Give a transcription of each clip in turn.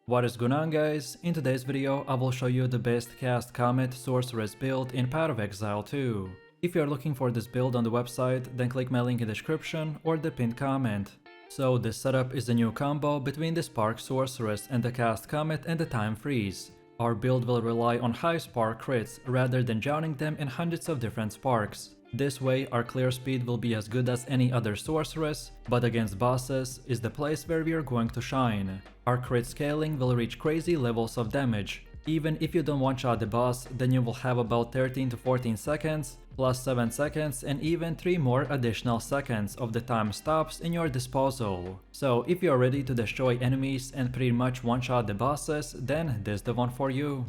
What is going on, guys? In today's video I will show you the best cast COMET Sorceress build in Path of Exile 2. If you are looking for this build on the website, then click my link in the description or the pinned comment. So this setup is a new combo between the Spark Sorceress and the cast COMET and the Time Freeze. Our build will rely on high spark crits rather than drowning them in hundreds of different sparks. This way our clear speed will be as good as any other sorceress, but against bosses is the place where we are going to shine. Our crit scaling will reach crazy levels of damage. Even if you don't one-shot the boss, then you will have about 13 to 14 seconds, plus 7 seconds and even 3 more additional seconds of the time stops in your disposal. So if you are ready to destroy enemies and pretty much one-shot the bosses, then this is the one for you.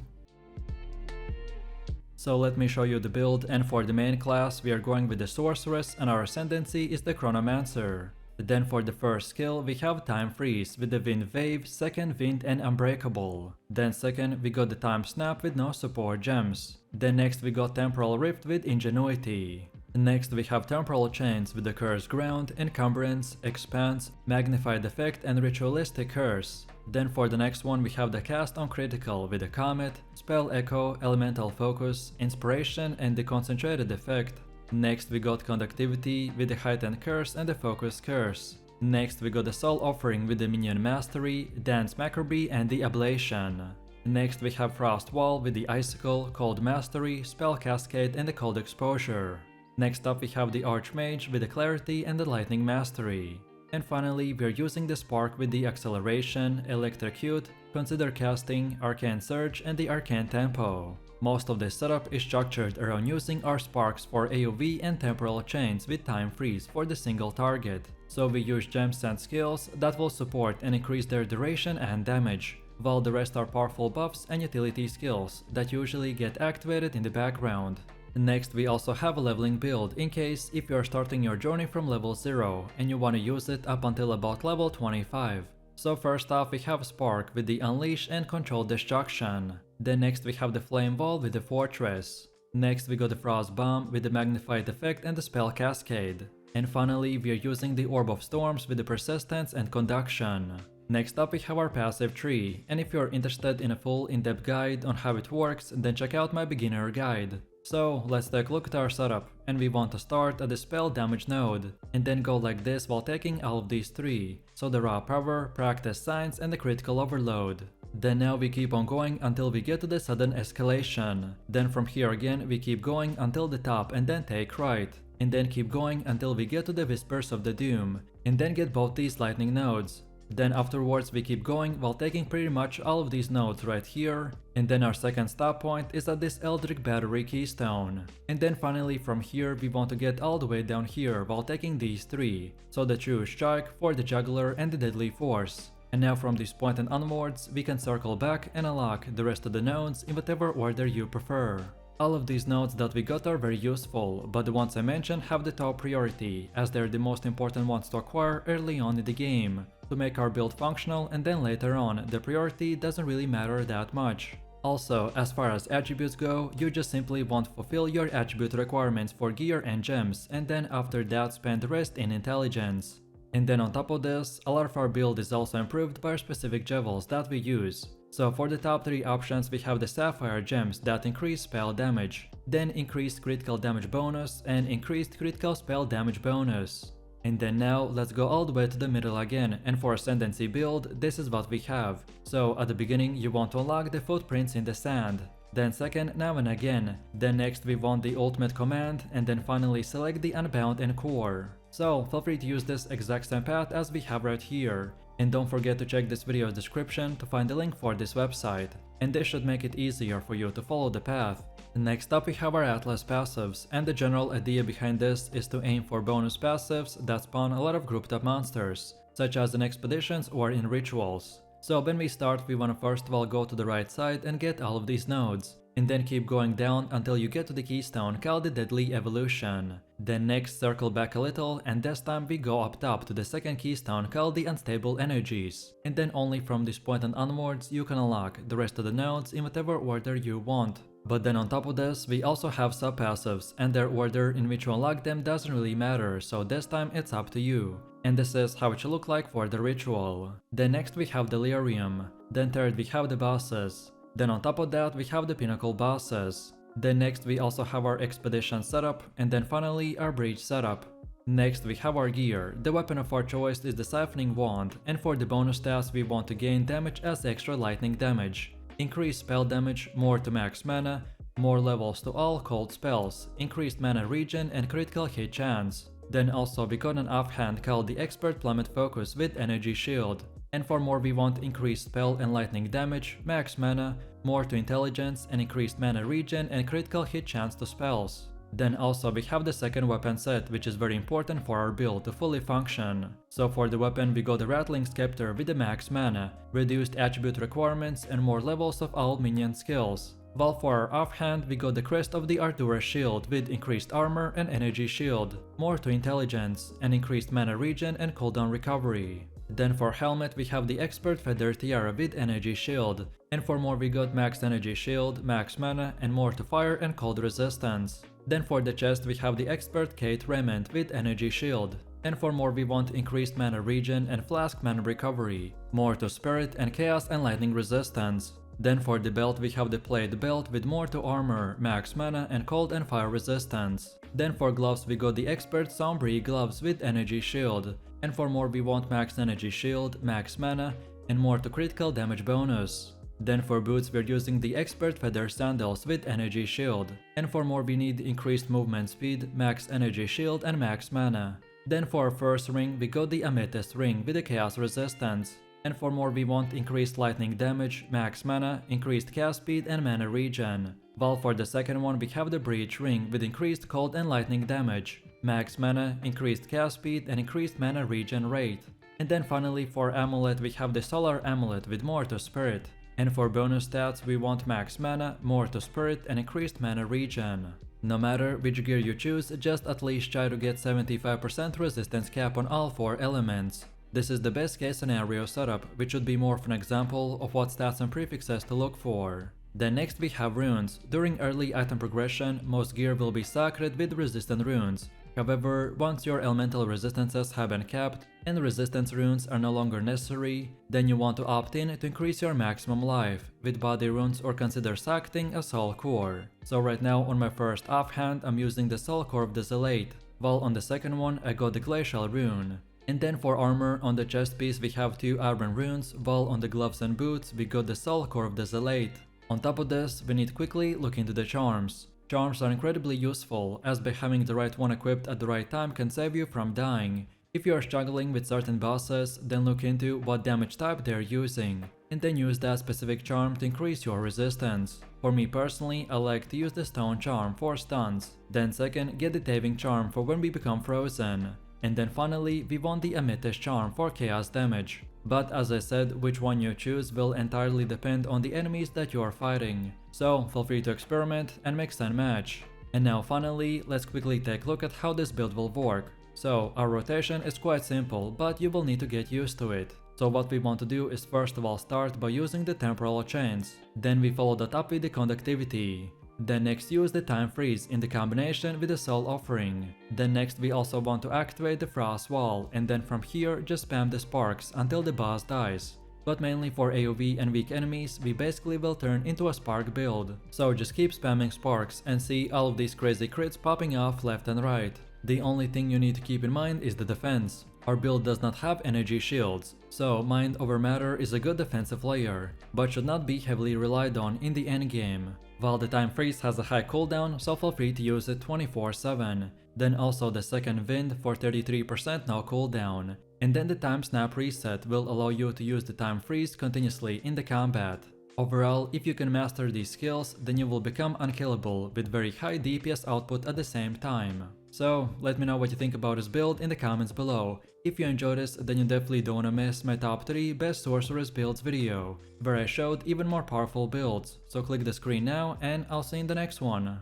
So let me show you the build, and for the main class we are going with the Sorceress and our Ascendancy is the Chronomancer. Then for the first skill we have Time Freeze with the Wind Wave, second Wind and Unbreakable. Then second we got the Time Snap with no support gems. Then next we got Temporal Rift with Ingenuity. Next we have Temporal Chains with the Cursed Ground, Encumbrance, Expanse, Magnified Effect and Ritualistic Curse. Then for the next one we have the Cast on Critical with the Comet, Spell Echo, Elemental Focus, Inspiration and the Concentrated Effect. Next we got Conductivity with the Heightened Curse and the Focus Curse. Next we got the Soul Offering with the Minion Mastery, Dance Macrobee and the Ablation. Next we have Frost Wall with the Icicle, Cold Mastery, Spell Cascade and the Cold Exposure. Next up we have the Archmage with the Clarity and the Lightning Mastery. And finally we are using the Spark with the Acceleration, Electrocute, Consider Casting, Arcane Surge and the Arcane Tempo. Most of this setup is structured around using our sparks for AoE and temporal chains with Time Freeze for the single target. So we use gems and skills that will support and increase their duration and damage, while the rest are powerful buffs and utility skills that usually get activated in the background. Next we also have a leveling build in case if you are starting your journey from level 0 and you want to use it up until about level 25. So first off we have Spark with the Unleash and Control Destruction. Then next we have the Flame Wall with the Fortress. Next we got the Frost Bomb with the Magnified Effect and the Spell Cascade. And finally we are using the Orb of Storms with the Persistence and Conduction. Next up we have our passive tree, and if you are interested in a full in-depth guide on how it works, then check out my beginner guide. So let's take a look at our setup, and we want to start at the spell damage node, and then go like this while taking all of these 3, so the raw power, practice signs and the critical overload. Then now we keep on going until we get to the sudden escalation. Then from here again we keep going until the top and then take right. And then keep going until we get to the Whispers of the Doom, and then get both these lightning nodes. Then afterwards we keep going while taking pretty much all of these nodes right here, and then our second stop point is at this Eldritch Battery Keystone. And then finally from here we want to get all the way down here while taking these 3, so the True Strike, for the Juggler and the Deadly Force. And now from this point and onwards we can circle back and unlock the rest of the nodes in whatever order you prefer. All of these nodes that we got are very useful, but the ones I mentioned have the top priority, as they're the most important ones to acquire early on in the game, to make our build functional, and then later on the priority doesn't really matter that much. Also, as far as attributes go, you just simply want to fulfill your attribute requirements for gear and gems, and then after that spend the rest in intelligence. And then on top of this, a lot of our build is also improved by our specific jewels that we use. So for the top 3 options we have the Sapphire gems that increase spell damage, then increased critical damage bonus and increased critical spell damage bonus. And then now let's go all the way to the middle again, and for Ascendancy build this is what we have. So at the beginning you want to unlock the Footprints in the Sand. Then second, now and again. Then next we want the Ultimate Command, and then finally select the Unbound and Core. So feel free to use this exact same path as we have right here. And don't forget to check this video's description to find the link for this website, and this should make it easier for you to follow the path. Next up we have our Atlas passives, and the general idea behind this is to aim for bonus passives that spawn a lot of grouped up monsters, such as in expeditions or in rituals. So when we start we want to first of all go to the right side and get all of these nodes, and then keep going down until you get to the keystone called the Deadly Evolution. Then next circle back a little, and this time we go up top to the second keystone called the Unstable Energies. And then only from this point and onwards you can unlock the rest of the nodes in whatever order you want. But then on top of this we also have sub-passives, and their order in which you unlock them doesn't really matter, so this time it's up to you. And this is how it should look like for the ritual. Then next we have Delirium. Then third we have the bosses. Then on top of that we have the pinnacle bosses. Then next we also have our expedition setup, and then finally our breach setup. Next we have our gear. The weapon of our choice is the siphoning wand, and for the bonus stats we want to gain damage as extra lightning damage, increased spell damage, more to max mana, more levels to all cold spells, increased mana regen and critical hit chance. Then also we got an offhand called the Expert Plummet Focus with energy shield. And for more we want increased spell and lightning damage, max mana, more to intelligence and increased mana regen and critical hit chance to spells. Then also we have the second weapon set, which is very important for our build to fully function. So for the weapon we got the Rattling Scepter with the max mana, reduced attribute requirements and more levels of all minion skills. While for our offhand we got the Crest of the Artura Shield with increased armor and energy shield, more to intelligence and increased mana regen and cooldown recovery. Then for helmet we have the Expert Feather Tiara with energy shield, and for more we got max energy shield, max mana and more to fire and cold resistance. Then for the chest we have the Expert Kate Raiment with energy shield, and for more we want increased mana regen and flask mana recovery, more to spirit and chaos and lightning resistance. Then for the belt we have the plate belt with more to armor, max mana and cold and fire resistance. Then for gloves we got the Expert Sombri gloves with energy shield, and for more we want max energy shield, max mana and more to critical damage bonus. Then for boots we're using the Expert Feather Sandals with energy shield, and for more we need increased movement speed, max energy shield and max mana. Then for our first ring we got the Amethyst ring with the chaos resistance, and for more we want increased lightning damage, max mana, increased cast speed and mana regen. While for the second one we have the breach ring with increased cold and lightning damage, max mana, increased cast speed and increased mana regen rate. And then finally for amulet we have the solar amulet with more to spirit. And for bonus stats we want max mana, more to spirit and increased mana regen. No matter which gear you choose, just at least try to get 75% resistance cap on all 4 elements. This is the best case scenario setup, which should be more of an example of what stats and prefixes to look for. Then next we have runes. During early item progression, most gear will be sacred with resistant runes. However, once your elemental resistances have been capped and resistance runes are no longer necessary, then you want to opt in to increase your maximum life with body runes or consider sacting a soul core. So right now on my first offhand I'm using the soul core of the Zealot, while on the second one I got the glacial rune. And then for armor, on the chest piece we have 2 iron runes, while on the gloves and boots we got the soul core of the Zealot. On top of this, we need quickly look into the charms. Charms are incredibly useful, as by having the right one equipped at the right time can save you from dying. If you are struggling with certain bosses, then look into what damage type they are using, and then use that specific charm to increase your resistance. For me personally, I like to use the stone charm for stuns. Then second, get the Taving charm for when we become frozen. And then finally, we want the Amethyst charm for chaos damage. But as I said, which one you choose will entirely depend on the enemies that you are fighting. So feel free to experiment and mix and match. And now finally, let's quickly take a look at how this build will work. So our rotation is quite simple, but you will need to get used to it. So what we want to do is first of all start by using the temporal chains. Then we follow that up with the conductivity. Then next use the time freeze in the combination with the soul offering. Then next we also want to activate the frost wall, and then from here just spam the sparks until the boss dies. But mainly for AoE and weak enemies we basically will turn into a spark build. So just keep spamming sparks and see all of these crazy crits popping off left and right. The only thing you need to keep in mind is the defense. Our build does not have energy shields, so mind over matter is a good defensive layer, but should not be heavily relied on in the endgame. While the time freeze has a high cooldown, so feel free to use it 24/7. Then also the second wind for 33% no cooldown. And then the time snap reset will allow you to use the time freeze continuously in the combat. Overall, if you can master these skills, then you will become unkillable with very high DPS output at the same time. So let me know what you think about this build in the comments below. If you enjoyed this, then you definitely don't wanna miss my top 3 best sorceress builds video, where I showed even more powerful builds. So click the screen now and I'll see you in the next one.